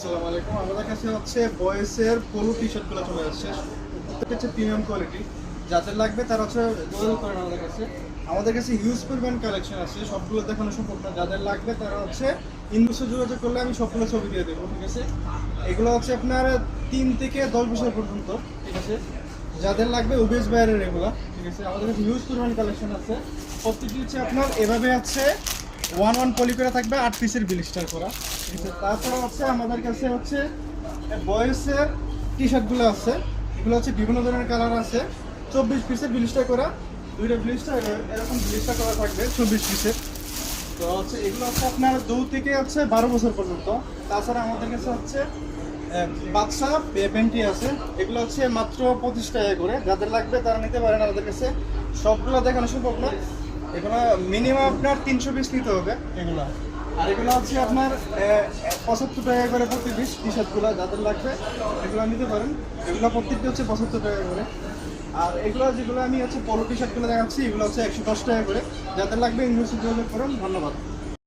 আসসালামু আলাইকুম। আমাদের কাছে হচ্ছে বয়েসের পোলো টি শার্টগুলো চলে আসছে। প্রত্যেকটা হচ্ছে প্রিমিয়াম কোয়ালিটি। যাদের লাগবে তারা হচ্ছে যোগাযোগ করেন আমাদের কাছে। আমাদের কাছে হিউজ পরিমাণ কালেকশন আছে, সবগুলো দেখানো সম্ভব না। যাদের লাগবে তারা হচ্ছে ইনবক্সে যোগাযোগ করলে আমি সবগুলো ছবি দিয়ে দেবো, ঠিক আছে? এগুলো হচ্ছে আপনার 3 থেকে 10 বছর পর্যন্ত, ঠিক আছে? যাদের লাগবে ওবেস বাইরের এগুলো, ঠিক আছে? আমাদের কাছে হিউজ পরিমাণ কালেকশন আছে। প্রত্যেকটি হচ্ছে আপনার এভাবে আছে 1 পলি করে থাকবে, 8 পিসের ব্লিস্টার করা, ঠিক আছে? তাছাড়া হচ্ছে আমাদের কাছে হচ্ছে বয়েসের টি শার্টগুলো আছে। এগুলো হচ্ছে বিভিন্ন ধরনের কালার আছে। 24 পিসের ব্লিস্টার করা, দুইটা ব্লিস্টার এরকম ব্লিস্টার করা থাকবে 24 পিসের। তো হচ্ছে এগুলো হচ্ছে আপনার 2 থেকে হচ্ছে 12 বছর পর্যন্ত। তাছাড়া আমাদের কাছে হচ্ছে বাচ্চা প্যান্টি আছে। এগুলো হচ্ছে মাত্র 25 টাকা করে। যাদের লাগবে তারা নিতে পারেন আমাদের কাছে। সবগুলো দেখানো সম্ভব না, এগুলো মিনিমাম আপনার 300 পিস নিতে হবে এগুলো। আর এগুলো হচ্ছে আপনার 75 টাকা করে প্রতি পিস টি শার্টগুলো। যাদের লাগবে এগুলো নিতে পারেন। এগুলো প্রত্যেকটি হচ্ছে 75 টাকা করে। আর এগুলো যেগুলো আমি হচ্ছে পোলো টি শার্টগুলো দেখাচ্ছি, এগুলো হচ্ছে 110 টাকা করে। যাদের লাগবে ইনভয়েস যোগাযোগ করুন। ধন্যবাদ।